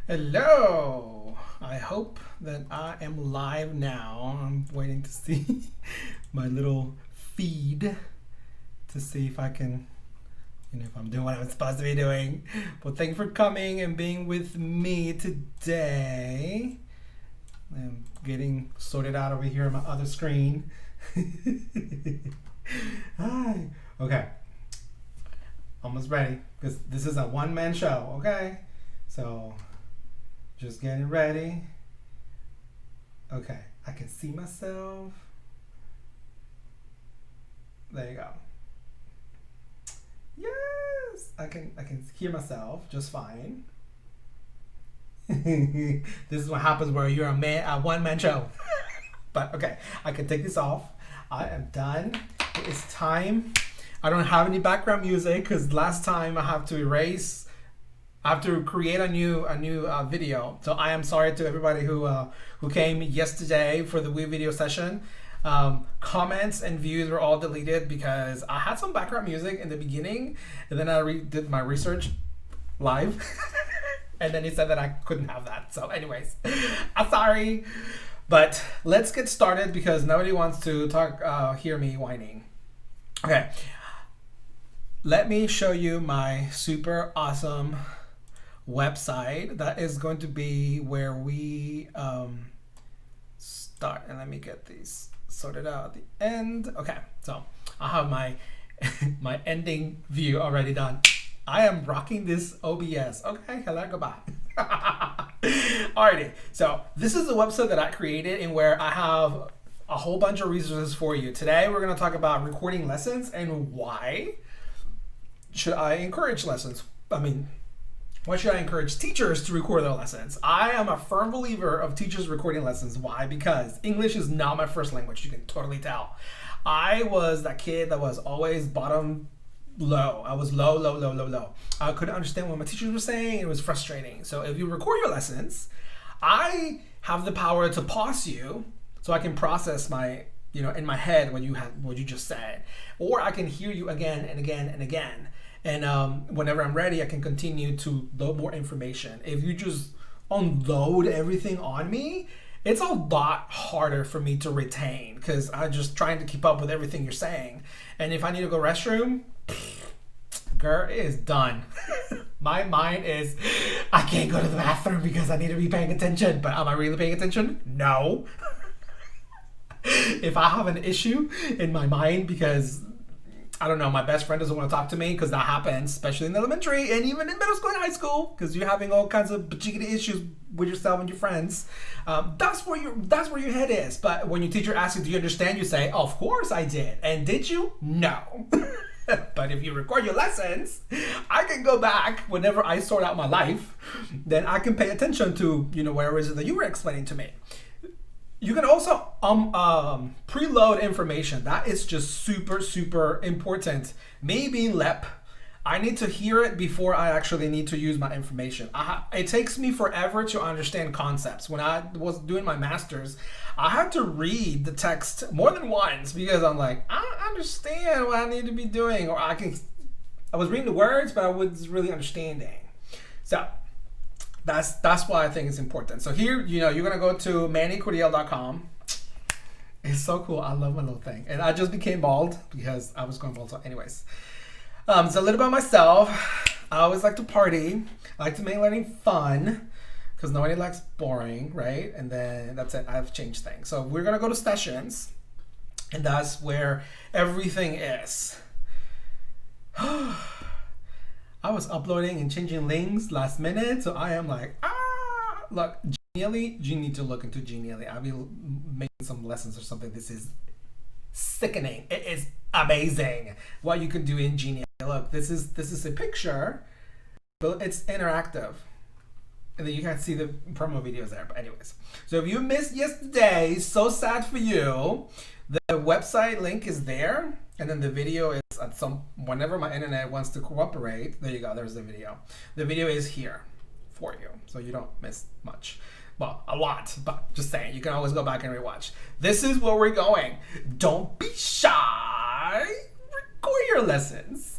Hello. I hope that I am live now. I'm waiting to see my little feed to see if I can, if I'm doing what I'm supposed to be doing. Well, thank you for coming and being with me today. I'm getting sorted out over here on my other screen. Hi. Okay. Almost ready because this is a one-man show, okay? So just getting ready. Okay, I can see myself. There you go. Yes, I can hear myself just fine. This is what happens where you're a one-man show. But okay, I can take this off. I am done. It is time. I don't have any background music because last time I have to create a new video. So I am sorry to everybody who came yesterday for the WeVideo session. Comments and views were all deleted because I had some background music in the beginning, and then I did my research live, and then he said that I couldn't have that. So, anyways, I'm sorry, but let's get started because nobody wants to hear me whining. Okay, let me show you my super awesome website. That is going to be where we start. And let me get these sorted out at the end. Okay, so I have my my ending view already done. I am rocking this OBS. Okay, hello, goodbye. Alrighty, so this is the website that I created and where I have a whole bunch of resources for you. Today we're going to talk about recording lessons and why should I encourage lessons. Why should I encourage teachers to record their lessons? I am a firm believer of teachers recording lessons. Why? Because English is not my first language. You can totally tell. I was that kid that was always bottom low. I was low. I couldn't understand what my teachers were saying. It was frustrating. So if you record your lessons, I have the power to pause you so I can process in my head what you just said. Or I can hear you again and again and again. And whenever I'm ready, I can continue to load more information. If you just unload everything on me, it's a lot harder for me to retain because I'm just trying to keep up with everything you're saying. And if I need to go restroom, girl, it is done. My mind is, I can't go to the bathroom because I need to be paying attention. But am I really paying attention? No. If I have an issue in my mind because I don't know, my best friend doesn't want to talk to me because that happens, especially in elementary and even in middle school and high school, because you're having all kinds of particular issues with yourself and your friends. That's where your head is. But when your teacher asks you, do you understand? You say, of course I did. And did you? No. But if you record your lessons, I can go back whenever I sort out my life, then I can pay attention to, whatever it is that you were explaining to me. You can also preload information. That is just super, super important. Me being LEP, I need to hear it before I actually need to use my information. It takes me forever to understand concepts. When I was doing my master's, I had to read the text more than once because I'm like, I don't understand what I need to be doing. Or I was reading the words, but I wasn't really understanding. So that's why I think it's important. So here, you're gonna go to mannycuriel.com. It's so cool. I love my little thing. And I just became bald because I was going bald. So anyways, so a little about myself. I always like to party. I like to make learning fun because nobody likes boring, right? And then that's it. I've changed things. So we're gonna go to sessions, and that's where everything is. I was uploading and changing links last minute, so I am like, look, Genially, you need to look into Genially. I'll be making some lessons or something. This is sickening. It is amazing what you can do in Genially. Look, this is a picture, but it's interactive. And then you can see the promo videos there. But anyways, so if you missed yesterday, so sad for you. The website link is there, and then the video is at whenever my internet wants to cooperate. There you go. There's the video. The video is here for you, so you don't miss much. Well, a lot, but just saying, you can always go back and rewatch. This is where we're going. Don't be shy. Record your lessons.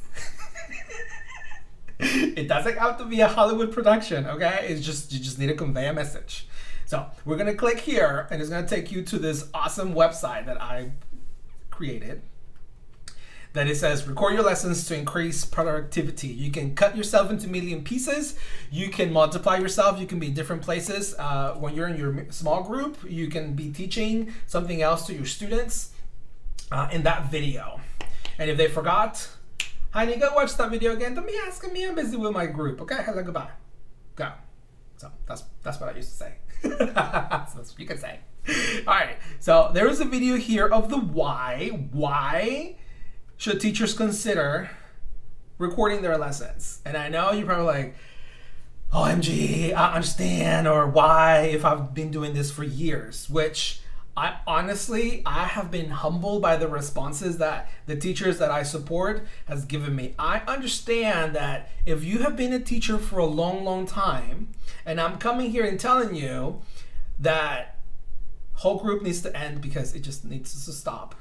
It doesn't have to be a Hollywood production, okay? It's just, you just need to convey a message. So we're gonna click here and it's gonna take you to this awesome website that I created. That it says, record your lessons to increase productivity. You can cut yourself into million pieces. You can multiply yourself. You can be in different places. When you're in your small group, you can be teaching something else to your students in that video. And if they forgot, honey, go watch that video again. Don't be asking me. I'm busy with my group. Okay, hello, goodbye. Go. So that's what I used to say. So that's what you can say. All right. So there is a video here of the why. Why should teachers consider recording their lessons? And I know you're probably like, OMG, I understand, or why, if I've been doing this for years, which I have been humbled by the responses that the teachers that I support has given me. I understand that if you have been a teacher for a long, long time, and I'm coming here and telling you that whole group needs to end because it just needs to stop.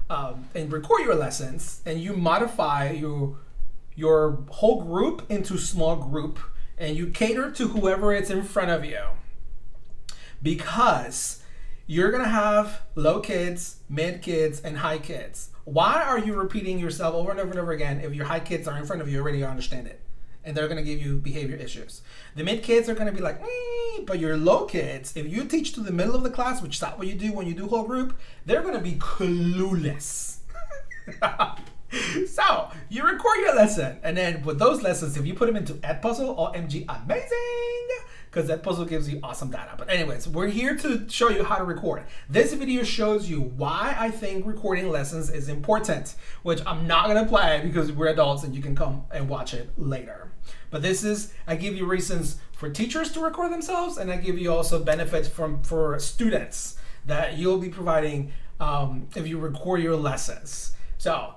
And record your lessons, and you modify your whole group into small group, and you cater to whoever is in front of you, because you're gonna have low kids, mid kids, and high kids. Why are you repeating yourself over and over and over again if your high kids are in front of you already understand it? And they're gonna give you behavior issues. The mid kids are gonna be like, but your low kids, if you teach to the middle of the class, which is not what you do when you do whole group, they're gonna be clueless. So you record your lesson, and then with those lessons, if you put them into Edpuzzle, OMG, amazing, because Edpuzzle gives you awesome data. But anyways, we're here to show you how to record. This video shows you why I think recording lessons is important, which I'm not gonna play because we're adults and you can come and watch it later. But this is, I give you reasons for teachers to record themselves, and I give you also benefits for students that you'll be providing if you record your lessons. So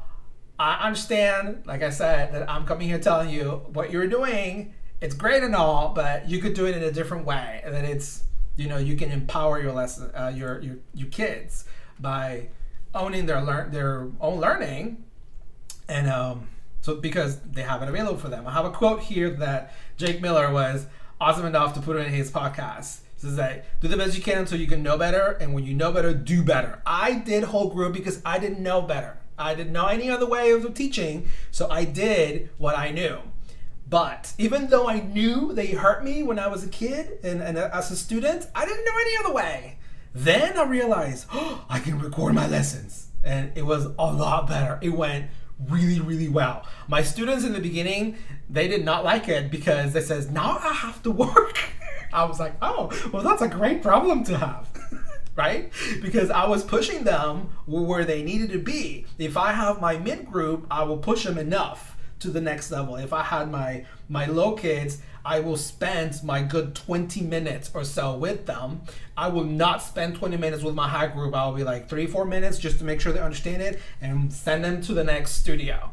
I understand, like I said, that I'm coming here telling you what you're doing. It's great and all, but you could do it in a different way, and that it's, you know, you can empower your lesson, your kids by owning their own learning, and so because they have it available for them. I have a quote here that Jake Miller was awesome enough to put in his podcast. It says that, do the best you can until you can know better, and when you know better, do better. I did whole group because I didn't know better. I didn't know any other way of teaching, so I did what I knew. But even though I knew they hurt me when I was a kid and as a student, I didn't know any other way. Then I realized, oh, I can record my lessons. And it was a lot better. It went really, really well. My students in the beginning, they did not like it because they says, now I have to work. I was like, oh, well, that's a great problem to have. Right? Because I was pushing them where they needed to be. If I have my mid group, I will push them enough to the next level. If I had my low kids, I will spend my good 20 minutes or so with them. I will not spend 20 minutes with my high group. I'll be like 3-4 minutes just to make sure they understand it and send them to the next studio.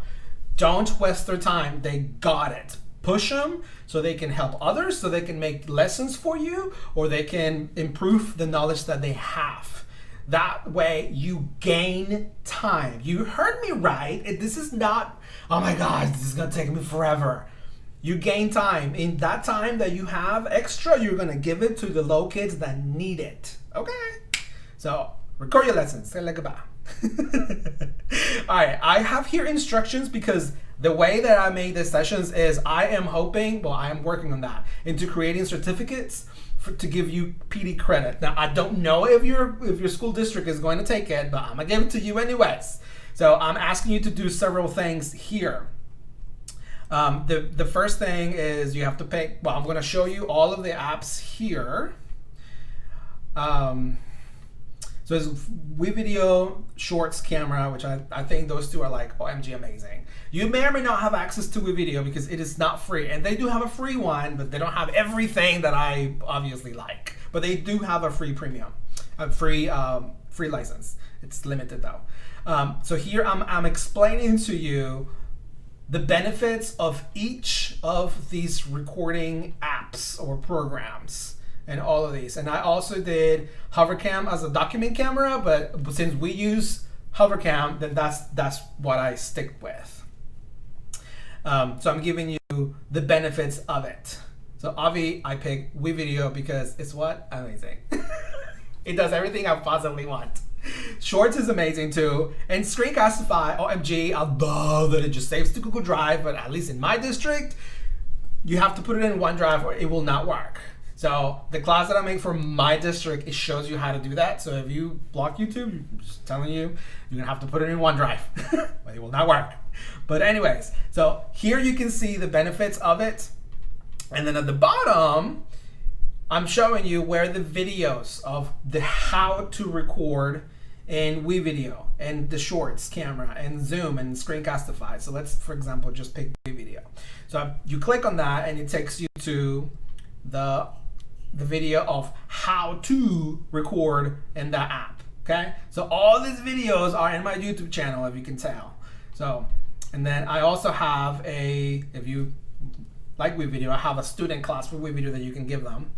Don't waste their time. They got it. Push them so they can help others, so they can make lessons for you, or they can improve the knowledge that they have. That way you gain time. You heard me right. This is not, oh my gosh, this is gonna take me forever. You gain time. In that time that you have extra, you're gonna give it to the low kids that need it. Okay? So record your lessons. Say goodbye. All right, I have here instructions because the way that I made these sessions is I am working on that, into creating certificates to give you PD credit. Now, I don't know if your school district is going to take it, but I'm gonna give it to you anyways. So I'm asking you to do several things here. The first thing is you have to pay. Well, I'm gonna show you all of the apps here. So it's WeVideo Shorts camera, which I think those two are like OMG amazing. You may or may not have access to WeVideo because it is not free. And they do have a free one, but they don't have everything that I obviously like. But they do have a free premium, a free license. It's limited though. So here I'm explaining to you the benefits of each of these recording apps or programs. And all of these. And I also did Hovercam as a document camera, but since we use Hovercam, then that's what I stick with. So I'm giving you the benefits of it. So Avi, I picked WeVideo because it's what? Amazing. It does everything I possibly want. Shorts is amazing too. And Screencastify, OMG, I love that it just saves to Google Drive, but at least in my district, you have to put it in OneDrive or it will not work. So the class that I make for my district, it shows you how to do that. So if you block YouTube, I'm just telling you, you're gonna have to put it in OneDrive, but it will not work. But anyways, so here you can see the benefits of it. And then at the bottom, I'm showing you where the videos of the how to record in WeVideo and the shorts camera and Zoom and Screencastify. So let's, for example, just pick WeVideo. So you click on that and it takes you to the video of how to record in that app, okay? So all these videos are in my YouTube channel, if you can tell. So, and then I also have if you like WeVideo, I have a student class for WeVideo that you can give them.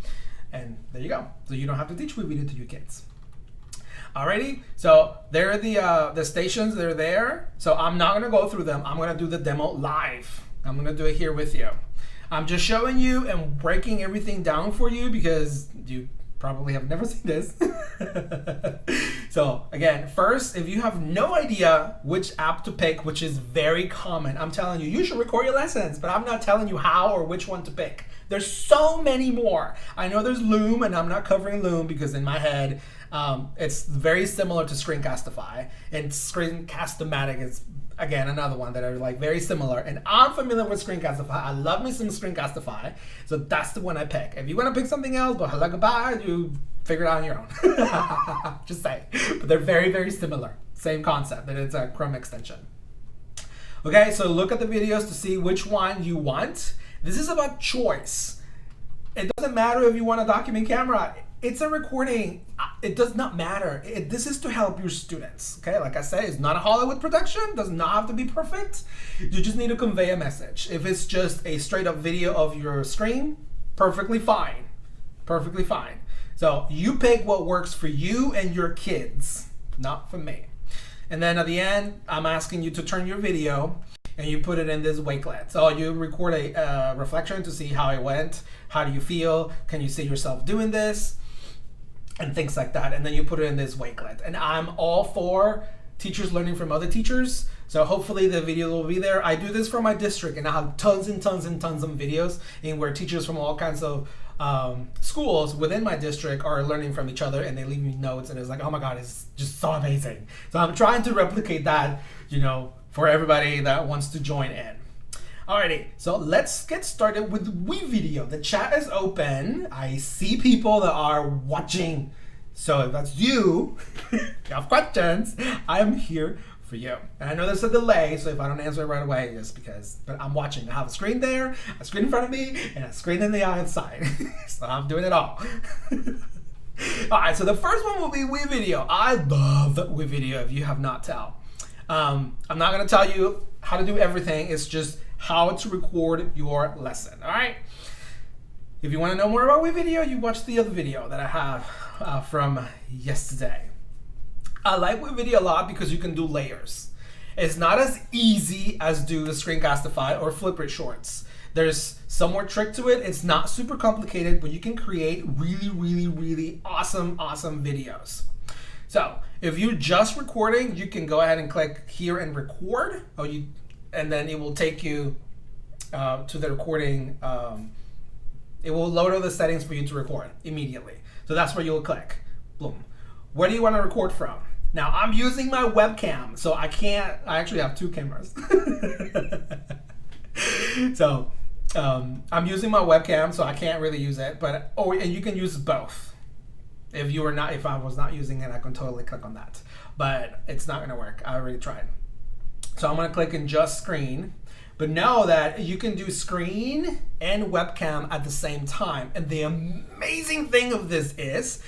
And there you go. So you don't have to teach WeVideo to your kids. Alrighty, so there are the stations that are there. So I'm not gonna go through them. I'm gonna do the demo live. I'm gonna do it here with you. I'm just showing you and breaking everything down for you because you probably have never seen this. So again, first, if you have no idea which app to pick, which is very common, I'm telling you, you should record your lessons, but I'm not telling you how or which one to pick. There's so many more. I know there's Loom, and I'm not covering Loom because in my head, it's very similar to Screencastify, and Screencast-O-Matic is, again, another one that are like very similar. And I'm familiar with Screencastify. I love me some Screencastify, so that's the one I pick. If you want to pick something else, but hello, goodbye, you figure it out on your own. Just say. But they're very, very similar. Same concept, that it's a Chrome extension. Okay, so look at the videos to see which one you want. This is about choice. It doesn't matter if you want a document camera. It's a recording. It does not matter. This is to help your students. Okay, like I said, it's not a Hollywood production. Does not have to be perfect. You just need to convey a message. If it's just a straight up video of your screen, perfectly fine. Perfectly fine. So you pick what works for you and your kids, not for me. And then at the end, I'm asking you to turn your video and you put it in this wakelet. So you record a reflection to see how it went. How do you feel? Can you see yourself doing this? And things like that. And then you put it in this wakelet. And I'm all for teachers learning from other teachers. So hopefully the video will be there. I do this for my district and I have tons and tons and tons of videos in where teachers from all kinds of schools within my district are learning from each other and they leave me notes and it's like, oh my God, it's just so amazing. So I'm trying to replicate that, you know, for everybody that wants to join in. Alrighty, so let's get started with WeVideo. The chat is open. I see people that are watching. So if that's you, if you have questions, I'm here for you. And I know there's a delay, so if I don't answer it right away, it's because, but I'm watching. I have a screen there, a screen in front of me, and a screen in the outside. So I'm doing it all. Alright, so the first one will be WeVideo. I love WeVideo if you have not tell. I'm not gonna tell you how to do everything. It's just how to record your lesson, all right? If you wanna know more about WeVideo, you watch the other video that I have from yesterday. I like WeVideo a lot because you can do layers. It's not as easy as do the Screencastify or Flipgrid shorts. There's some more trick to it. It's not super complicated, but you can create really, really, really awesome videos. So if you're just recording, you can go ahead and click here and record, and then it will take you to the recording. It will load all the settings for you to record immediately. So that's where you'll click. Boom. Where do you want to record from? Now I'm using my webcam, so I actually have two cameras. So I'm using my webcam, so I can't really use it, but and you can use both. If I was not using it, I can totally click on that, but it's not gonna work. I already tried. So I'm gonna click in just screen, but know that you can do screen and webcam at the same time. And the amazing thing of this is,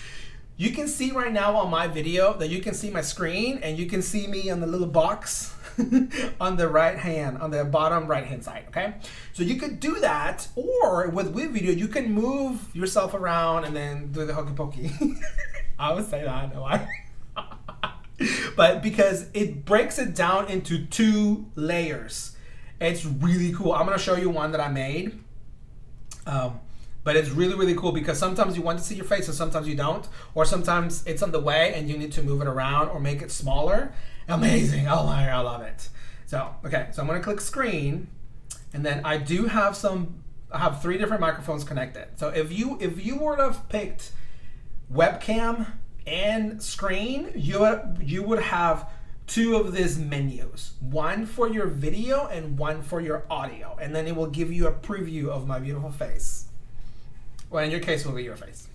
you can see right now on my video that you can see my screen and you can see me on the little box on the bottom right hand side, okay? So you could do that, or with WeVideo, you can move yourself around and then do the hokey pokey. I would say that, I know why. But because it breaks it down into 2 layers. It's really cool. I'm gonna show you one that I made. But it's really, really cool because sometimes you want to see your face and sometimes you don't. Or sometimes it's on the way and you need to move it around or make it smaller. Amazing. Oh my, I love it. So, okay, so I'm gonna click screen, and then I do have I have 3 different microphones connected. So if you were to have picked webcam and screen, you would have 2 of these menus, one for your video and one for your audio, and then it will give you a preview of my beautiful face. Well, in your case, it will be your face.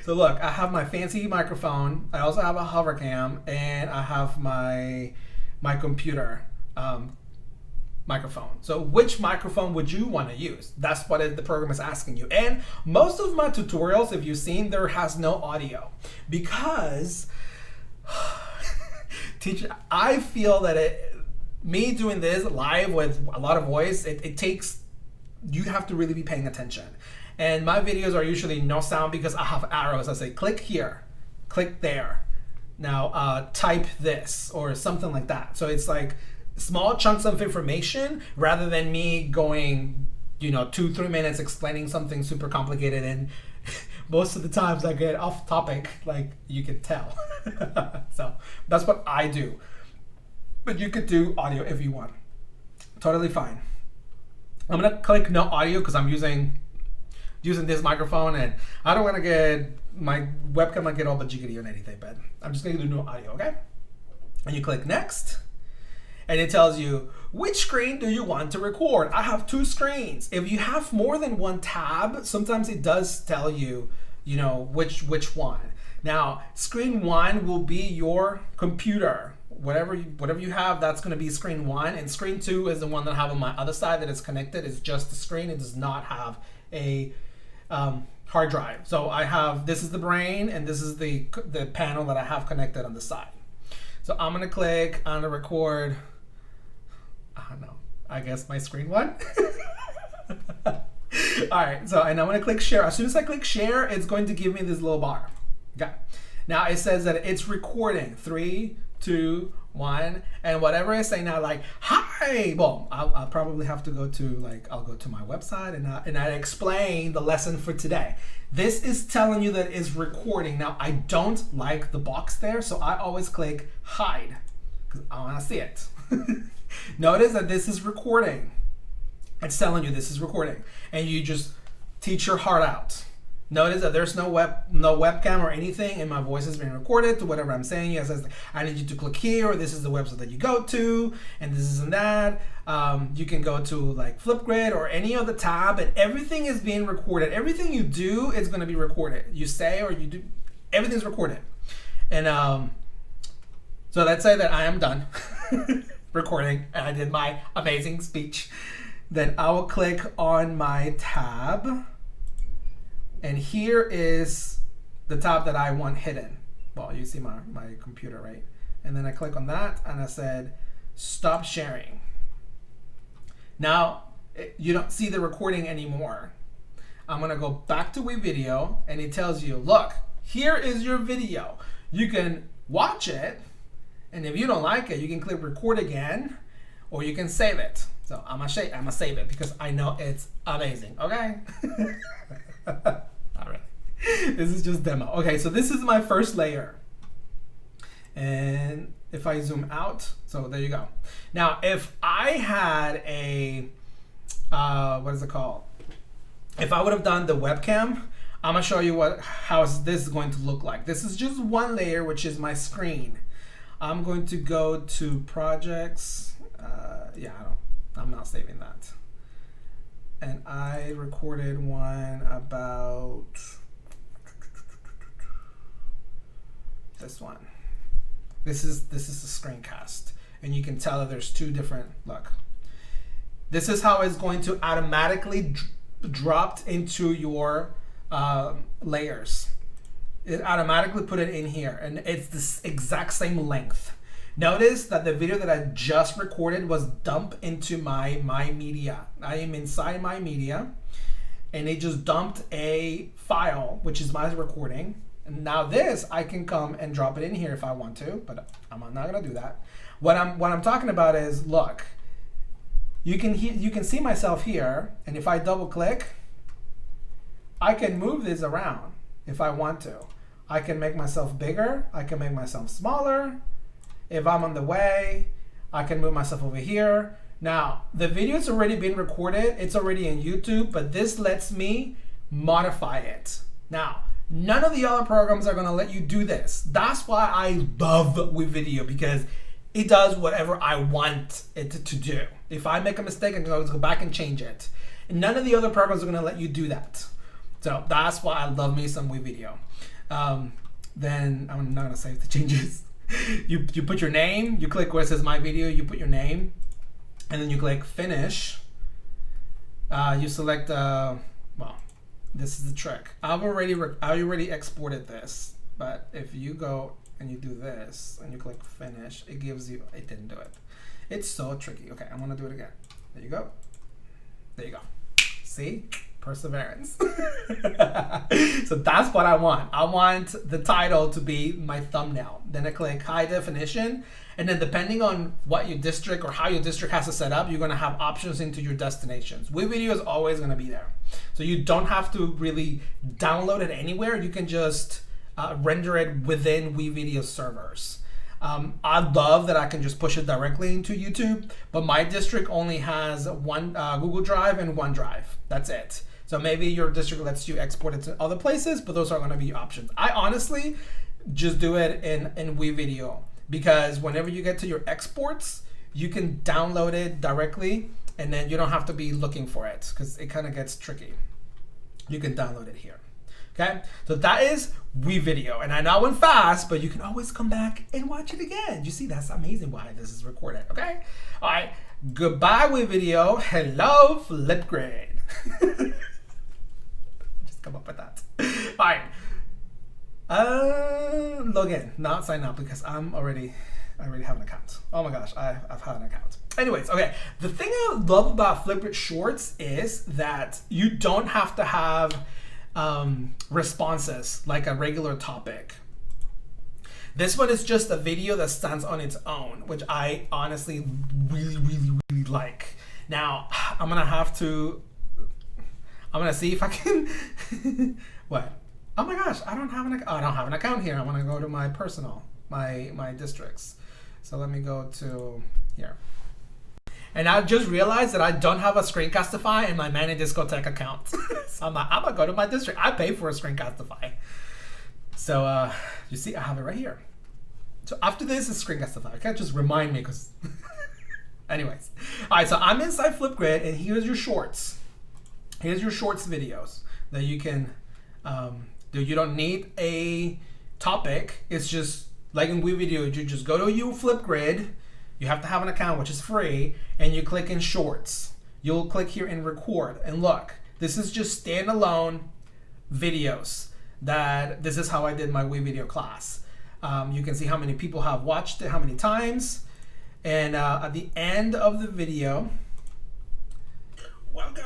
So look, I have my fancy microphone. I also have a hover cam, and I have my computer microphone. So which microphone would you want to use? That's what the program is asking you. And most of my tutorials, if you've seen, there has no audio because teacher, I feel that me doing this live with a lot of voice, it takes, you have to really be paying attention. And my videos are usually no sound because I have arrows. I say, click here, click there. Now type this or something like that. So it's like small chunks of information rather than me going, 2-3 minutes explaining something super complicated. And most of the times I get off topic, like you can tell. So that's what I do. But you could do audio if you want. Totally fine. I'm gonna click no audio because I'm using this microphone, and I don't want to get my webcam might get all the jiggity on anything, but I'm just going to do no audio, okay? And you click next, and it tells you which screen do you want to record. I have 2 screens. If you have more than 1 tab, sometimes it does tell you, which one. Now, screen 1 will be your computer. Whatever you have, that's going to be screen 1, and screen 2 is the one that I have on my other side that is connected. It's just the screen. It does not have a hard drive. So I have, this is the brain, and this is the panel that I have connected on the side. So I'm gonna click on the record. I don't know, I guess my screen 1. All right, so and I'm gonna click share. As soon as I click share, it's going to give me this little bar. Okay, now it says that it's recording. 3, 2, 1, and whatever I say now, like hi. Well, I'll probably have to go to I'll go to my website and I explain the lesson for today. This is telling you that it's recording. Now I don't like the box there, so I always click hide because I want to see it. Notice that this is recording. It's telling you this is recording, and you just teach your heart out. Notice that there's no webcam or anything, and my voice is being recorded to whatever I'm saying. It says, I need you to click here, or this is the website that you go to, and this is and that. You can go to like Flipgrid or any other tab, and everything is being recorded. Everything you do is going to be recorded. You say or you do, everything's recorded. And so let's say that I am done recording, and I did my amazing speech. Then I will click on my tab. And here is the tab that I want hidden. Well, you see my computer, right? And then I click on that, and I said, stop sharing. Now, you don't see the recording anymore. I'm gonna go back to WeVideo, and it tells you, look, here is your video. You can watch it, and if you don't like it, you can click record again, or you can save it. So I'm gonna save it because I know it's amazing, okay? All right, this is just demo. Okay, so this is my first layer. And if I zoom out, so there you go. Now, if I had a, what is it called? If I would have done the webcam, I'm gonna show you how this is going to look like. This is just one layer, which is my screen. I'm going to go to projects. I'm not saving that. And I recorded one about this one. This is the screencast, and you can tell that there's 2 different. Look, this is how it's going to automatically dropped into your layers. It automatically put it in here, and it's the exact same length. Notice that the video that I just recorded was dumped into my media. I am inside my media, and it just dumped a file, which is my recording. And now this, I can come and drop it in here if I want to, but I'm not gonna do that. What I'm talking about is, look, you can see myself here, and if I double click, I can move this around if I want to. I can make myself bigger, I can make myself smaller. If I'm on the way, I can move myself over here. Now, the video's already been recorded, it's already in YouTube, but this lets me modify it. Now, none of the other programs are gonna let you do this. That's why I love WeVideo, because it does whatever I want it to do. If I make a mistake, I can always go back and change it. And none of the other programs are gonna let you do that. So that's why I love me some WeVideo. Then I'm not gonna save the changes. You put your name, you click where it says my video, you put your name, and then you click finish. You select, well, this is the trick. I already exported this, but if you go and you do this and you click finish, it gives you, it didn't do it. It's so tricky. Okay, I'm gonna do it again. There you go. There you go. See? Perseverance. So that's what I want. I want the title to be my thumbnail. Then I click high definition, and then depending on what your district or how your district has to set up, you're gonna have options into your destinations. WeVideo is always gonna be there. So you don't have to really download it anywhere. You can just render it within WeVideo servers. I love that I can just push it directly into YouTube, but my district only has one Google Drive and OneDrive. That's it. So maybe your district lets you export it to other places, but those are going to be your options. I honestly just do it in WeVideo, because whenever you get to your exports, you can download it directly, and then you don't have to be looking for it, because it kind of gets tricky. You can download it here. Okay, so that is WeVideo, and I know I went fast, but you can always come back and watch it again. You see, that's amazing why this is recorded. Okay, all right, goodbye WeVideo. Hello Flipgrid. Just come up with that. All right, log in, not sign up, because I already have an account. Oh my gosh, I've had an account. Anyways, okay, the thing I love about Flipgrid Shorts is that you don't have to have responses like a regular topic. This one is just a video that stands on its own, which I honestly really like. Now I'm gonna see if I can what? Oh my gosh, I don't have an account here. I want to go to my personal, my districts. So let me go to here. And I just realized that I don't have a screencastify in my Manny discotheque account. So I'm gonna go to my district. I pay for a screencastify. So you see, I have it right here. So after this is screencastify. I can't just remind me, because anyways. All right, so I'm inside Flipgrid, and here's your shorts. Here's your shorts videos that you can do. You don't need a topic. It's just like in WeVideo, you just go to your Flipgrid. You have to have an account, which is free, and you click in shorts. You'll click here in record, and look, this is just standalone videos. This is how I did my WeVideo class. You can see how many people have watched it, how many times, and at the end of the video, welcome.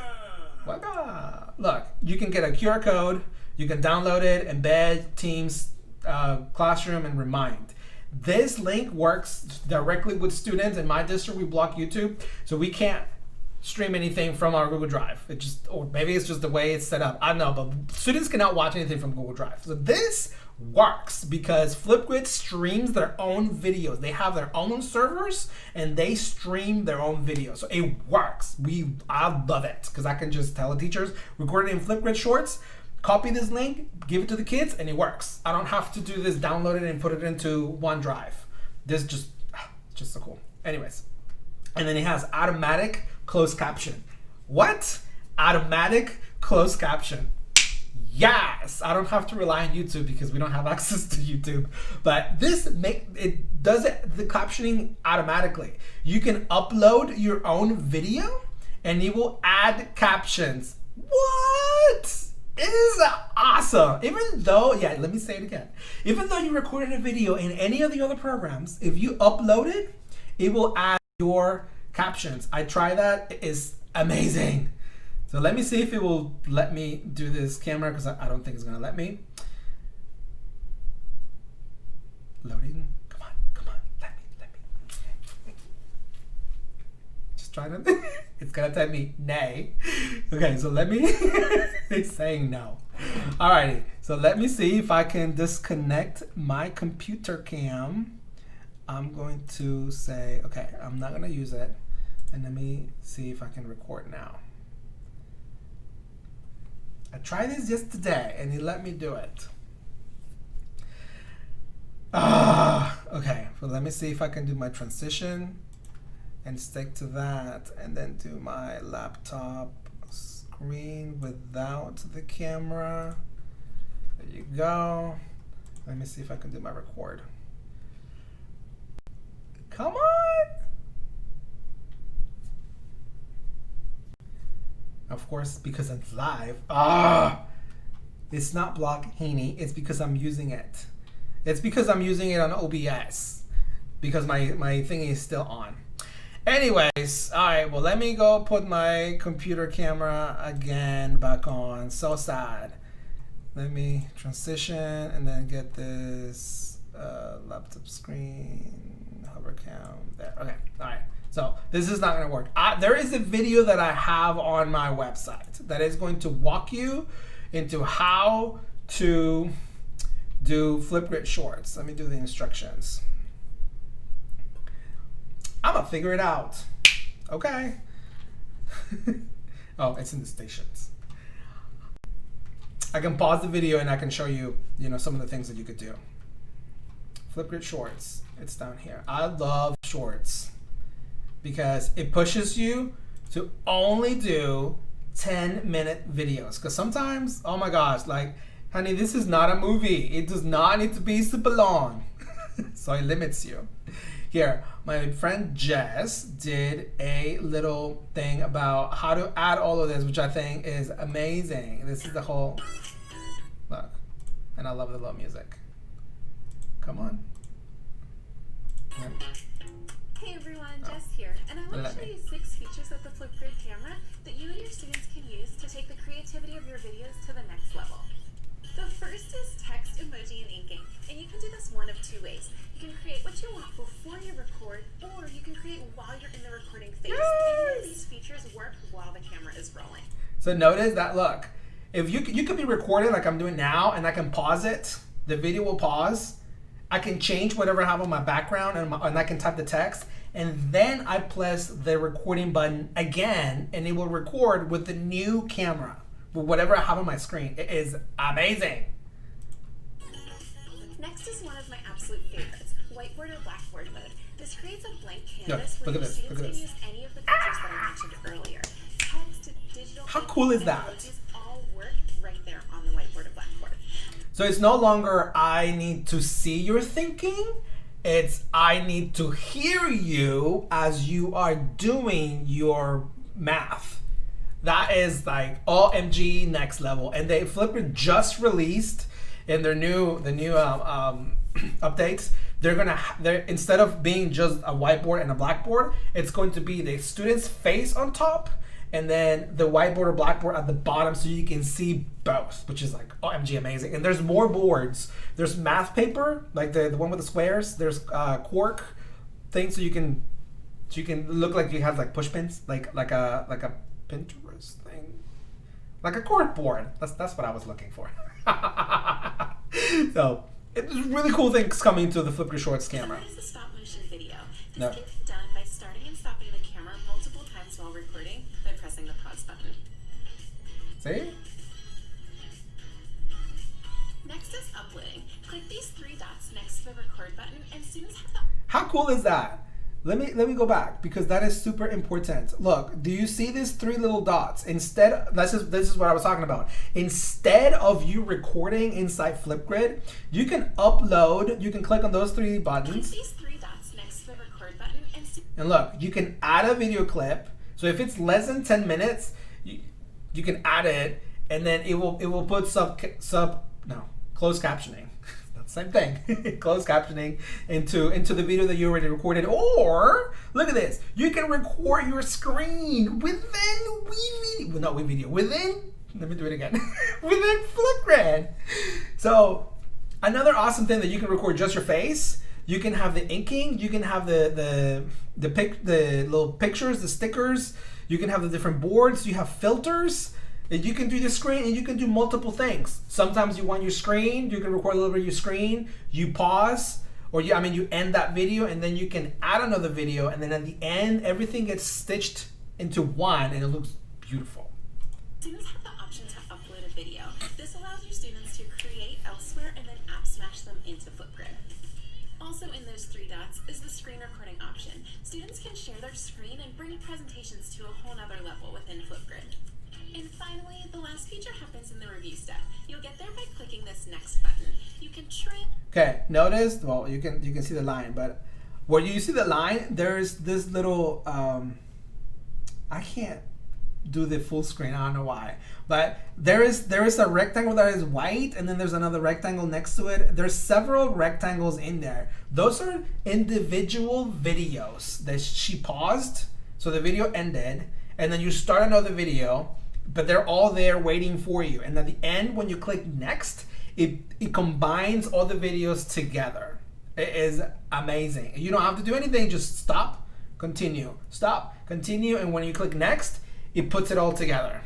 Look, you can get a QR code, you can download it, embed, Teams, Classroom, and Remind. This link works directly with students. In my district, we block YouTube, so we can't stream anything from our Google Drive. Or maybe it's just the way it's set up. I don't know, but students cannot watch anything from Google Drive. So this works because Flipgrid streams their own videos. They have their own servers, and they stream their own videos. So it works. I love it, because I can just tell the teachers, record it in Flipgrid Shorts, copy this link, give it to the kids, and it works. I don't have to do this, download it and put it into OneDrive. This just so cool. Anyways, and then it has automatic closed caption. What? Automatic closed caption. Yes, I don't have to rely on YouTube because we don't have access to YouTube. But this does the captioning automatically. You can upload your own video and it will add captions. What? It is awesome. Even though, let me say it again. Even though you recorded a video in any of the other programs, if you upload it, it will add your captions. I tried that. It is amazing. So let me see if it will let me do this camera, because I don't think it's gonna let me. Loading. Come on, let me. Just try to. It's gonna tell me nay. Okay, so let me, it's saying no. Alrighty, so let me see if I can disconnect my computer cam. I'm going to say, okay, I'm not gonna use it. And let me see if I can record now. I tried this yesterday and he let me do it. Okay, so let me see if I can do my transition and stick to that and then do my laptop screen without the camera. There you go. Let me see if I can do my record. Come on! Of course, because it's live. It's not Block Haney. It's because I'm using it. It's because I'm using it on OBS. Because my thing is still on. Anyways, all right. Well, let me go put my computer camera again back on. So sad. Let me transition and then get this laptop screen, hover cam there. Okay. All right. So this is not going to work. There is a video that I have on my website that is going to walk you into how to do Flipgrid shorts. Let me do the instructions. I'm going to figure it out. Okay. Oh, it's in the stations. I can pause the video and I can show you, some of the things that you could do. Flipgrid shorts. It's down here. I love shorts, because it pushes you to only do 10-minute videos. Because sometimes, oh my gosh, like, honey, this is not a movie. It does not need to be super long. So it limits you. Here, my friend Jess did a little thing about how to add all of this, which I think is amazing. This is the whole, look, and I love the little music. Come on. Yeah. Hey everyone, Jess here, and I want to show you 6 features of the Flipgrid camera that you and your students can use to take the creativity of your videos to the next level. The first is text, emoji, and inking, and you can do this one of 2 ways. You can create what you want before you record, or you can create while you're in the recording phase. Yes! Any of these features work while the camera is rolling. So notice that, look, if you could be recording like I'm doing now, and I can pause it, the video will pause. I can change whatever I have on my background, and I can type the text, and then I press the recording button again, and it will record with the new camera, with whatever I have on my screen. It is amazing. Next is one of my absolute favorites, whiteboard or blackboard mode. This creates a blank canvas where your students can use any of the features that I mentioned earlier. Text, digital, how cool is that? Emojis all work right there on the whiteboard or blackboard. So it's no longer I need to see your thinking, it's I need to hear you as you are doing your math. That is like OMG next level. And they Flipgrid just released in their new updates. They're instead of being just a whiteboard and a blackboard, it's going to be the student's face on top, and then the whiteboard or blackboard at the bottom, so you can see both, which is like OMG amazing. And there's more boards. There's math paper, like the one with the squares. There's cork things, so you can look like you have like push pins, like a Pinterest thing, like a cork board. That's what I was looking for. So it's really cool things coming to the Flipgrid Shorts camera. So what is the stop motion video? This can be done by starting and stopping the camera multiple times while recording by pressing the pause button. See? Next is uploading. Click these 3 dots next to the record button, and students have the... How cool is that? Let me go back, because that is super important. Look, do you see these 3 little dots? Instead, this is what I was talking about. Instead of you recording inside Flipgrid, you can upload. You can click on those 3 buttons. Click these 3 dots next to the record button, and look, you can add a video clip. So if it's less than 10 minutes, you can add it, and then it will put closed captioning. Same thing, closed captioning into the video that you already recorded. Or look at this, you can record your screen within WeVideo. Not WeVideo, within. Let me do it again. Within Flipgrid. So another awesome thing that you can record just your face. You can have the inking. You can have the little pictures, the stickers. You can have the different boards. You have filters. And you can do the screen, and you can do multiple things. Sometimes you want your screen. You can record a little bit of your screen. You pause, or you end that video, and then you can add another video, and then at the end, everything gets stitched into one, and it looks beautiful. Students have the option to upload a video. This allows your students to create elsewhere and then app smash them into Flipgrid. Also in those three dots is the screen recording option. Students can share their screen and bring presentations to a whole nother level within Flipgrid. And finally, the last feature happens in the review step. You'll get there by clicking this next button. You can trim. Okay, notice, well, you can see the line, but where you see the line, there's this little, I can't do the full screen, I don't know why, but there is a rectangle that is white, and then there's another rectangle next to it. There's several rectangles in there. Those are individual videos that she paused, so the video ended, and then you start another video, but they're all there waiting for you. And at the end, when you click next, it combines all the videos together. It is amazing. You don't have to do anything, just stop, continue, and when you click next, it puts it all together.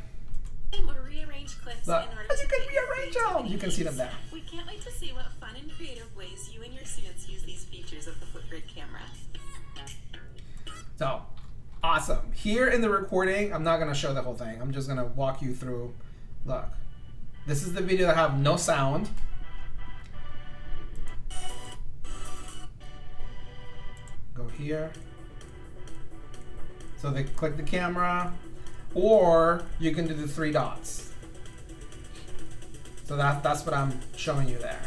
Or rearrange clips in order you can rearrange them. You can see them there. We can't wait to see what fun and creative ways you and your students use these features of the Flipgrid camera. So, awesome. Here in the recording, I'm not going to show the whole thing. I'm just going to walk you through. Look, this is the video that have no sound. Go here. So they click the camera, or you can do the three dots. So that's what I'm showing you there.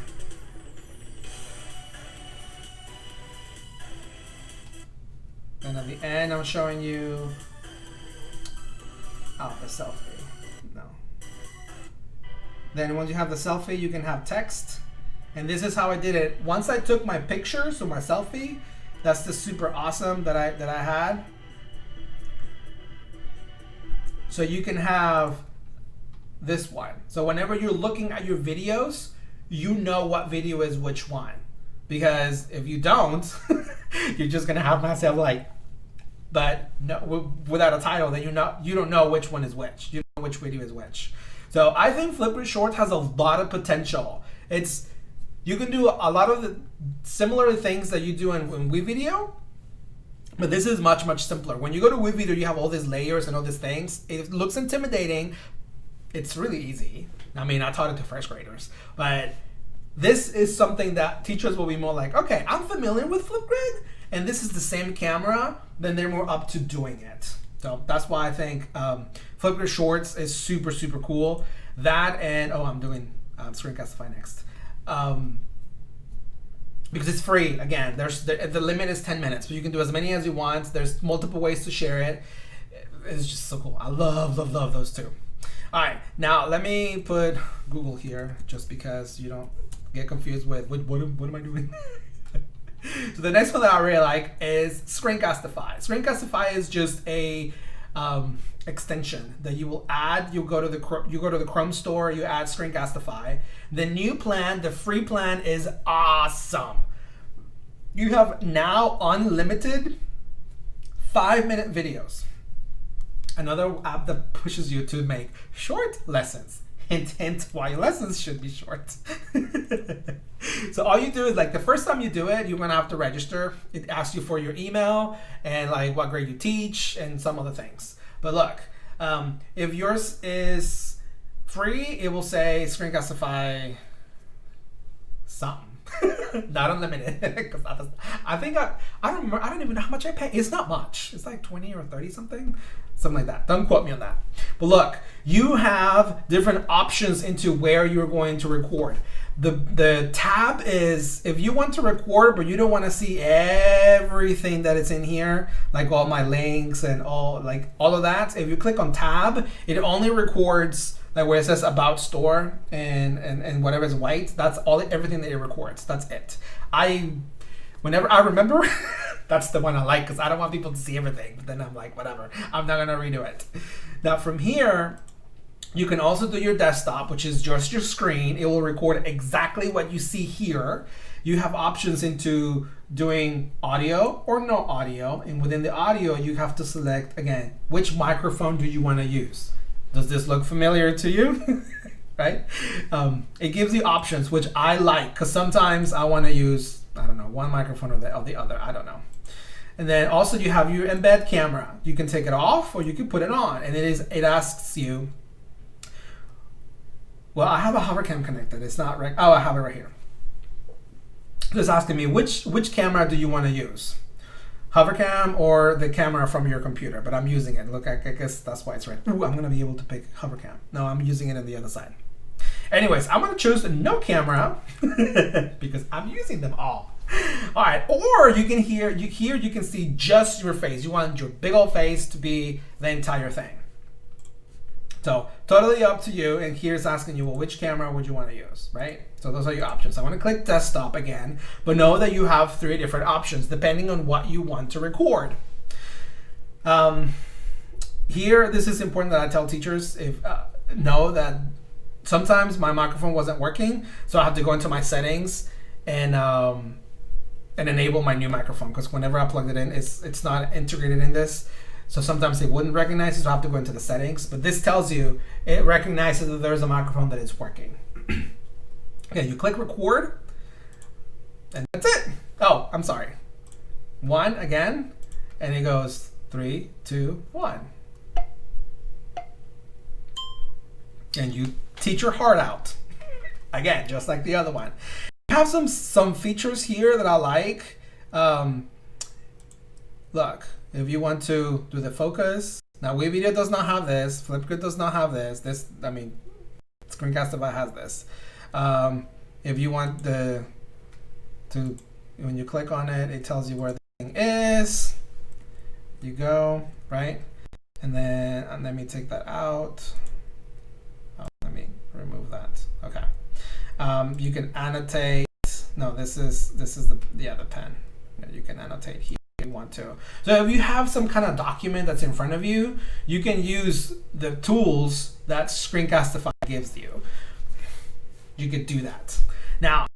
And at the end, I'm showing you, the selfie. No. Then once you have the selfie, you can have text. And this is how I did it. Once I took my picture, so my selfie, that's the super awesome that I had. So you can have this one. So whenever you're looking at your videos, you know what video is which one. Because if you don't, you're just gonna have myself like, but no, without a title, then you don't know which one is which. You don't know which video is which. So I think Flipgrid Shorts has a lot of potential. You can do a lot of the similar things that you do in WeVideo, but this is much, much simpler. When you go to WeVideo, you have all these layers and all these things. It looks intimidating. It's really easy. I mean, I taught it to first graders, but this is something that teachers will be more like, okay, I'm familiar with Flipgrid, and this is the same camera, then they're more up to doing it. So that's why I think Flipgrid Shorts is super, super cool. That and, I'm doing Screencastify next. Because it's free. Again, the limit is 10 minutes, but you can do as many as you want. There's multiple ways to share it. It's just so cool. I love those two. All right, now let me put Google here, just because you don't get confused with what am I doing? So the next one that I really like is Screencastify. Screencastify is just a extension that you will add. You go to the Chrome store, you add Screencastify. The new plan, the free plan, is awesome. You have now unlimited 5-minute videos. Another app that pushes you to make short lessons. Hint, hint, why your lessons should be short. So all you do is, like, the first time you do it, you're gonna have to register. It asks you for your email and like what grade you teach and some other things. But look, if yours is free, it will say Screencastify something. Not unlimited. Because I think I don't remember. I don't even know how much I pay. It's not much. It's like 20 or 30 something like that. Don't quote me on that. But look, you have different options into where you're going to record. The tab is, if you want to record but you don't want to see everything that is in here, like all my links and all of that, if you click on tab, it only records like where it says about store and whatever is white. That's everything that it records. That's it. Whenever I remember, that's the one I like, because I don't want people to see everything. But then I'm like, whatever, I'm not gonna redo it. Now from here, You can also do your desktop, which is just your screen. It will record exactly what you see here. You have options into doing audio or no audio. And within the audio, you have to select, again, which microphone do you want to use? Does this look familiar to you? Right? It gives you options, which I like, because sometimes I want to use, I don't know, one microphone or the other. I don't know. And then also you have your embed camera. You can take it off or you can put it on. And it asks you, well, I have a hover cam connected. It's not right. Oh, I have it right here. It's asking me which camera do you want to use? Hover cam or the camera from your computer, but I'm using it. Look, I guess that's why it's right. Ooh, I'm gonna be able to pick hover cam. No, I'm using it on the other side. Anyways, I'm gonna choose no camera because I'm using them all. All right, or you can see just your face. You want your big old face to be the entire thing. So totally up to you. And here's asking you, well, which camera would you want to use, right? So those are your options. I want to click desktop again, but know that you have 3 different options depending on what you want to record. Here, this is important that I tell teachers, know that sometimes my microphone wasn't working, so I have to go into my settings and enable my new microphone, because whenever I plugged it in, it's not integrated in this. So sometimes it wouldn't recognize it, so I have to go into the settings. But this tells you, it recognizes that there's a microphone that is working. Okay, you click record, and that's it. Oh, I'm sorry. 1 again, and it goes 3, 2, 1. And you teach your heart out. Again, just like the other one. I have some features here that I like. Look, if you want to do the focus. Now, WeVideo does not have this. Flipgrid does not have this. Screencastify has this. If you want when you click on it, it tells you where the thing is. You go, right? And then let me take that out. Oh, let me remove that. Okay. You can annotate. No, this is the pen. You can annotate here if you want to. So if you have some kind of document that's in front of you, you can use the tools that Screencastify gives you. You could do that. Now,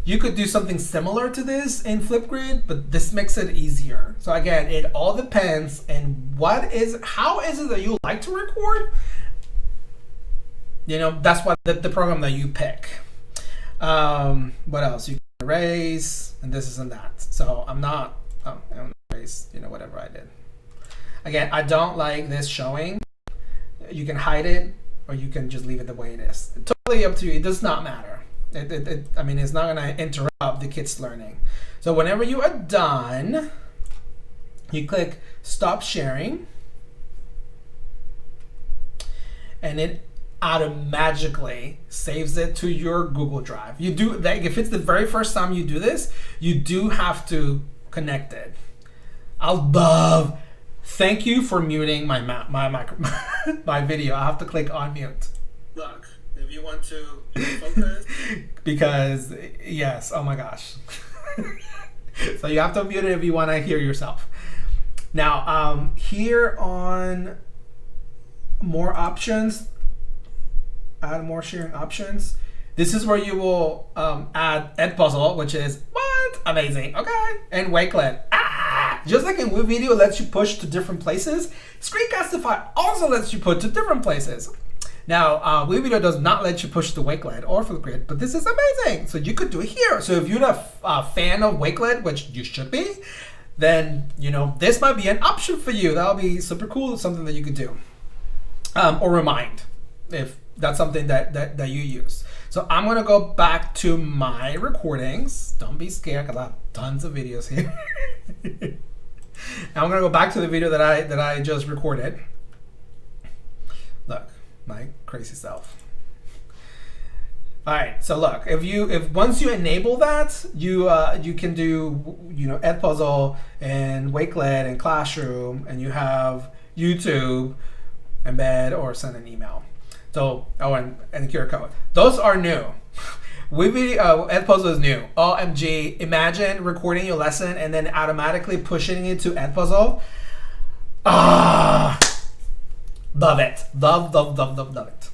you could do something similar to this in Flipgrid, but this makes it easier. So again, it all depends on how is it that you like to record. You know, that's what the program that you pick. What else? You can erase, and this and that. So I'm not erase, whatever I did. Again, I don't like this showing. You can hide it, or you can just leave it the way it is. It's totally up to you. It does not matter. It's not gonna interrupt the kids' learning. So whenever you are done, you click stop sharing, and it automatically saves it to your Google Drive. You do that if it's the very first time you do this, you do have to connect it. Thank you for muting my my video. I have to click on mute. Look, if you want to focus, because yes, oh my gosh. So you have to mute it if you want to hear yourself. Now, here on more options, add more sharing options. This is where you will add Edpuzzle, which is amazing. Okay, and Wakelet. Just like in WeVideo lets you push to different places, Screencastify also lets you put to different places. Now, WeVideo does not let you push to Wakelet or Flipgrid, but this is amazing. So you could do it here. So if you're a fan of Wakelet, which you should be, then this might be an option for you. That'll be super cool. It's something that you could do, or Remind, if that's something that you use. So I'm gonna go back to my recordings. Don't be scared, because I have tons of videos here. I'm gonna go back to the video that I just recorded. Look, my crazy self. All right, so look, if once you enable that, you can do Edpuzzle and Wakelet and Classroom, and you have YouTube, embed, or send an email. So and QR code. Those are new. Edpuzzle is new. OMG, imagine recording your lesson and then automatically pushing it to Edpuzzle. Love it. Love it.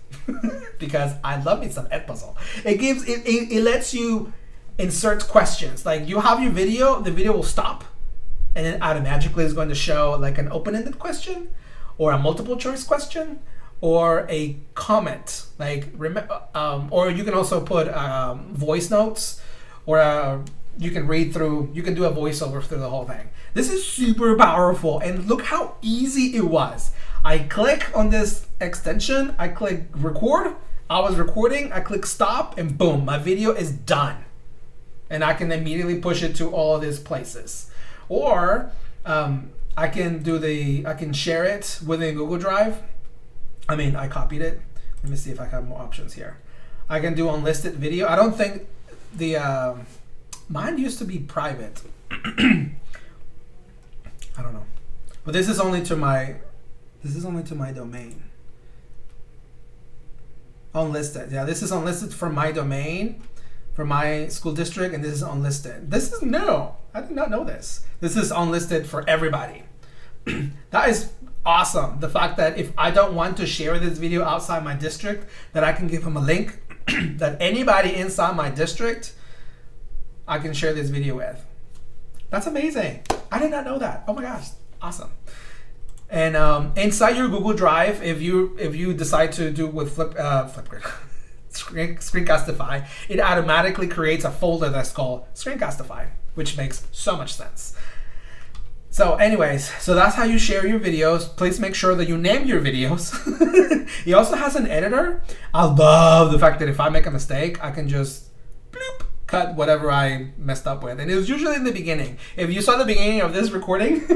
Because I love me some Edpuzzle. It lets you insert questions. Like you have your video, the video will stop, and then automatically is going to show like an open-ended question, or a multiple choice question, or a comment. Like or you can also put voice notes, or you can read through. You can do a voiceover through the whole thing. This is super powerful, and look how easy it was. I click on this extension, I click record, I was recording, I click stop, and boom, my video is done. And I can immediately push it to all of these places. Or I can share it within Google Drive. I copied it. Let me see if I have more options here. I can do unlisted video. I don't think mine used to be private. I don't know. But this is only to my domain. Unlisted. Yeah, this is unlisted for my domain, for my school district, and this is unlisted. This is new. I did not know this. This is unlisted for everybody. That is awesome. The fact that if I don't want to share this video outside my district, that I can give them a link that anybody inside my district I can share this video with. That's amazing. I did not know that. Oh my gosh, awesome. And inside your Google Drive, if you decide to do with Flipgrid, screencastify, it automatically creates a folder that's called screencastify, which makes so much sense. So anyways, so that's how you share your videos. Please make sure that you name your videos. It also has an editor. I love the fact that if I make a mistake, I can just bloop, cut whatever I messed up with. And it was usually in the beginning. If you saw the beginning of this recording,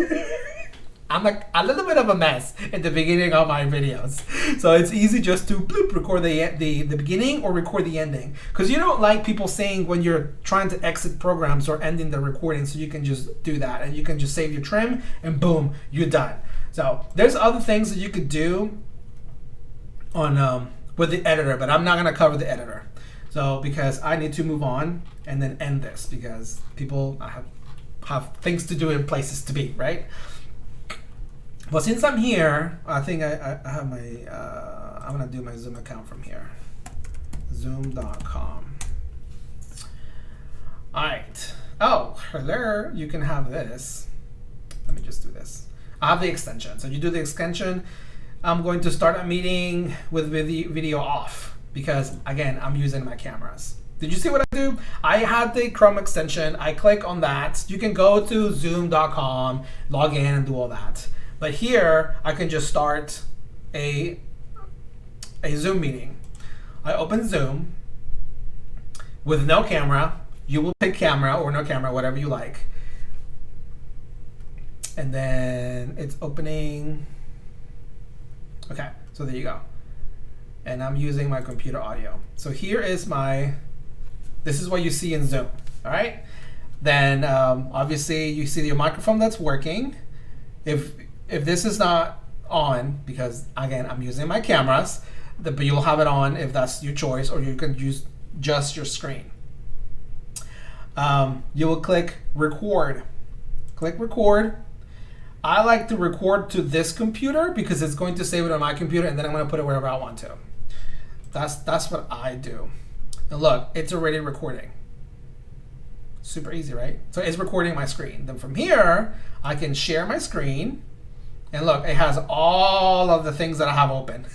I'm like a little bit of a mess at the beginning of my videos. So it's easy just to bloop, record the beginning or record the ending. Because you don't like people saying when you're trying to exit programs or ending the recording, so you can just do that and you can just save your trim and boom, you're done. So there's other things that you could do on with the editor, but I'm not gonna cover the editor. So because I need to move on and then end this because people have things to do and places to be, right? But since I'm here, I think I have my, I'm gonna do my Zoom account from here. Zoom.com. All right. Oh, hello, you can have this. Let me just do this. I have the extension. So you do the extension. I'm going to start a meeting with video off because again, I'm using my cameras. Did you see what I do? I had the Chrome extension. I click on that. You can go to zoom.com, log in and do all that. But here, I can just start a Zoom meeting. I open Zoom with no camera. You will pick camera or no camera, whatever you like. And then it's opening. Okay, so there you go. And I'm using my computer audio. So here is this is what you see in Zoom, all right? Then obviously you see your microphone that's working. If this is not on, because again, I'm using my cameras, but you'll have it on if that's your choice, or you can use just your screen. You will click record. Click record. I like to record to this computer because it's going to save it on my computer and then I'm going to put it wherever I want to. That's what I do. And look, it's already recording. Super easy, right? So it's recording my screen. Then from here, I can share my screen. And look, it has all of the things that I have open.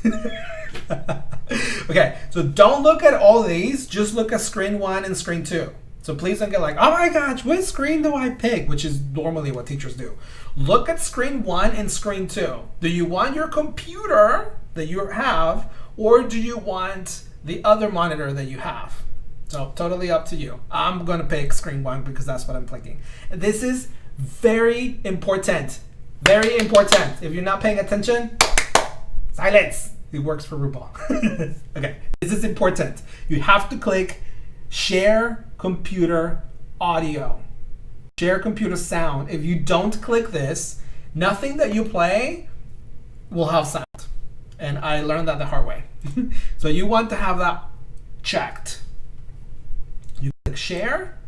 Okay, so don't look at all these, just look at screen 1 and screen 2. So please don't get like, oh my gosh, what screen do I pick? Which is normally what teachers do. Look at screen 1 and screen 2. Do you want your computer that you have, or do you want the other monitor that you have? So totally up to you. I'm gonna pick screen 1 because that's what I'm clicking. And this is very important. Very important. If you're not paying attention, silence. It works for RuPaul. Okay, this is important. You have to click share computer audio. Share computer sound. If you don't click this, nothing that you play will have sound. And I learned that the hard way. So you want to have that checked. You click share.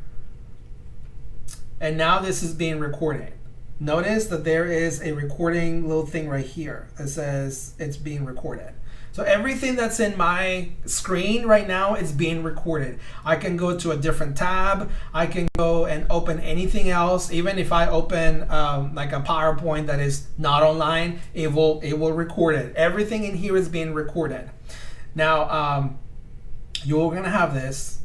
And now this is being recorded. notice that there is a recording little thing right here. It says it's being recorded. So everything that's in my screen right now is being recorded. I can go to a different tab. I can go and open anything else. Even if I open like a PowerPoint that is not online, it will record it. Everything in here is being recorded. Now you're gonna have this.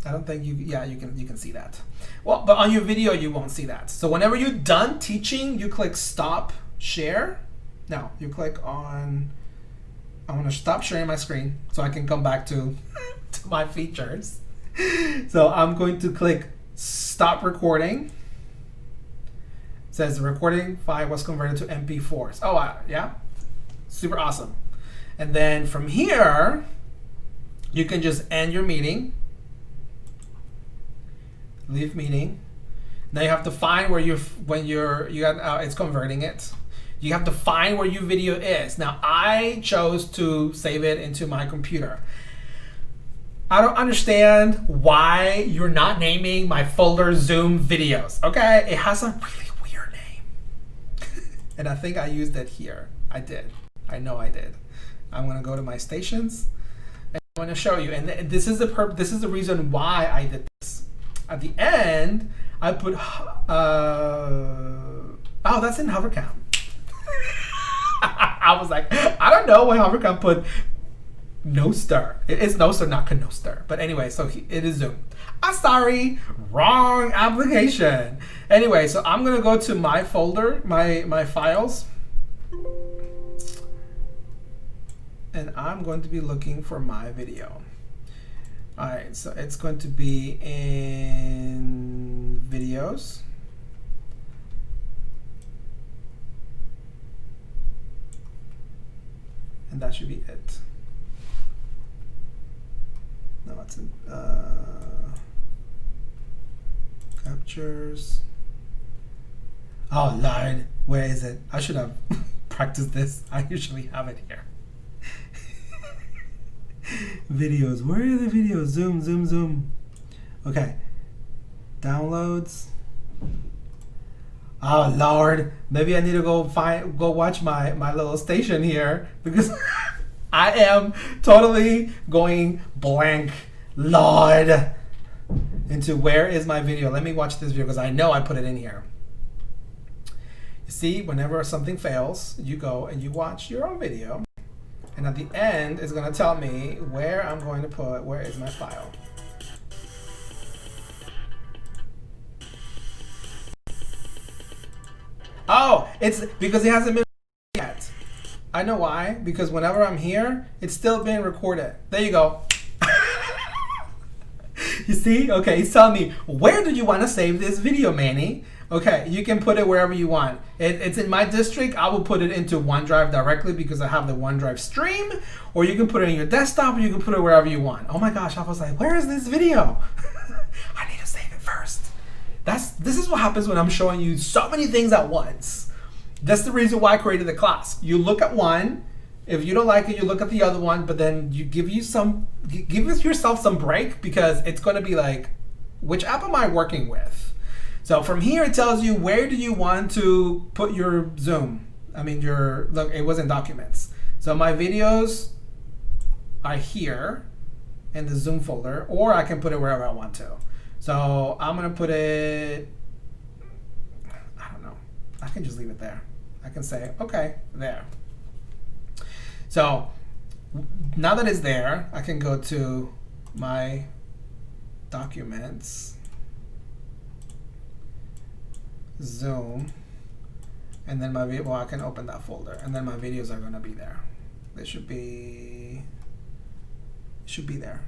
I don't think you can see that. Well, but on your video you won't see that. So whenever you're done teaching, you click stop share. Now you click on. I want to stop sharing my screen so I can come back to my features. So I'm going to click stop recording. It says the recording file was converted to MP4s. Oh, yeah, super awesome. And then from here, you can just end your meeting, leave meeting. Now you have to find where it's converting it. You have to find where your video is. Now, I chose to save it into my computer. I don't understand why you're not naming my folder Zoom videos, okay? It has a really weird name. And I think I used it here. I did. I know I did. I'm gonna go to my stations and I'm gonna show you. And this is the reason why I did this. At the end, I put, oh, that's in Hovercam. I was like, I don't know why Hovercam put no stir. It's no stir, not no stir. But anyway, so it is Zoom. I'm sorry, wrong application. Anyway, so I'm gonna go to my folder, my files, and I'm going to be looking for my video. All right, so it's going to be in videos. And that should be it. No, it's in captures. Oh Lord, where is it? I should have practiced this. I usually have it here. Videos, where are the videos? Zoom, zoom, zoom. Okay, downloads. Oh Lord, maybe I need to go watch my little station here because I am totally going blank, Lord, into where is my video. Let me watch this video because I know I put it in here. You see, whenever something fails, you go and you watch your own video, and at the end, it's gonna tell me where I'm going to put, where is my file. Oh, it's because it hasn't been yet. I know why. Because whenever I'm here, it's still being recorded. There you go. You see? Okay, he's telling me, where do you want to save this video, Manny? Okay, you can put it wherever you want. It's in my district. I will put it into OneDrive directly because I have the OneDrive stream. Or you can put it in your desktop, or you can put it wherever you want. Oh my gosh, I was like, where is this video? I need to save it first. This is what happens when I'm showing you so many things at once. That's the reason why I created the class. You look at one, if you don't like it, you look at the other one, but then you give yourself some break because it's going to be like, which app am I working with? So from here, it tells you where do you want to put your Zoom. I mean, look, it was in documents. So my videos are here in the Zoom folder, or I can put it wherever I want to. So I'm gonna put it, I don't know. I can just leave it there. I can say, okay, there. So now that it's there, I can go to my documents, Zoom, and then I can open that folder, and then my videos are gonna be there. They should be there.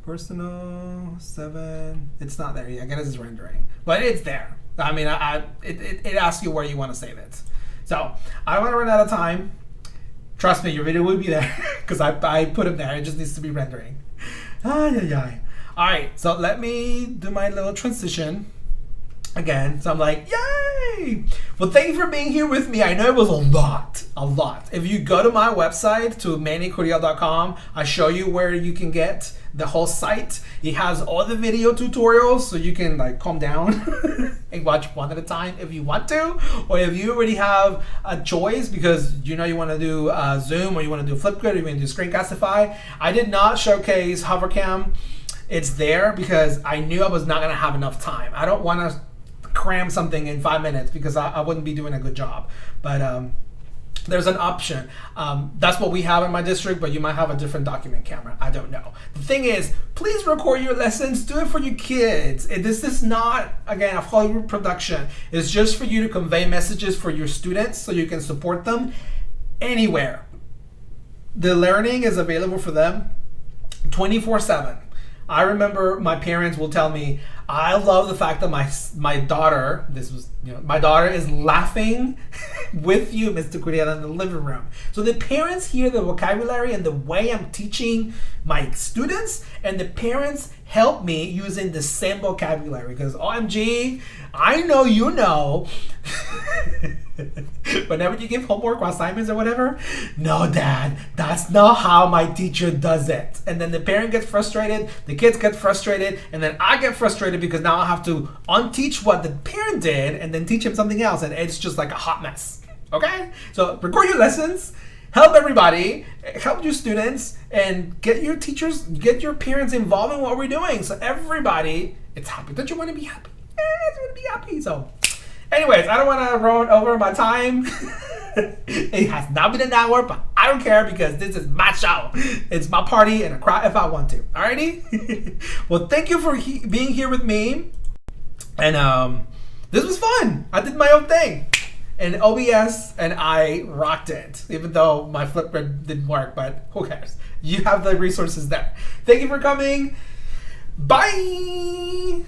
Personal 7. It's not there yet. I guess it's rendering, but it's there. I mean, it asks you where you want to save it. So I don't want to run out of time. Trust me, your video will be there because I put it there. It just needs to be rendering. All right, so let me do my little transition again. So I'm like, yay! Well, thank you for being here with me. I know it was a lot. a lot. If you go to my website, to mannycuriel.com, I show you where you can get the whole site. It has all the video tutorials, so you can like calm down and watch one at a time if you want to, or if you already have a choice because you know you want to do Zoom, or you want to do Flipgrid, or you want to do screencastify. I did not showcase hovercam. It's there because I knew I was not going to have enough time. I don't want to cram something in 5 minutes because I wouldn't be doing a good job. But there's an option. That's what we have in my district, but you might have a different document camera. I don't know. The thing is, please record your lessons. Do it for your kids. This is not, again, a Hollywood production. It's just for you to convey messages for your students so you can support them anywhere. The learning is available for them 24/7. I remember my parents will tell me, I love the fact that my daughter, my daughter is laughing with you, Mr. Curiel, in the living room. So the parents hear the vocabulary and the way I'm teaching my students, and the parents help me using the same vocabulary because OMG, I know you know. Whenever you give homework or assignments or whatever, no, Dad, that's not how my teacher does it. And then the parent gets frustrated, the kids get frustrated, and then I get frustrated because now I have to unteach what the parent did and then teach him something else, and it's just like a hot mess. Okay? So record your lessons, help everybody, help your students, and get your teachers, get your parents involved in what we're doing. So everybody, it's happy. Don't you want to be happy? Yes, you want to be happy. So anyways, I don't want to run over my time. It has now been an hour, but I don't care because this is my show. It's my party, and I cry if I want to. Alrighty? Well, thank you for being here with me. And this was fun. I did my own thing in OBS, and I rocked it, even though my Flipgrid didn't work, but who cares? You have the resources there. Thank you for coming. Bye!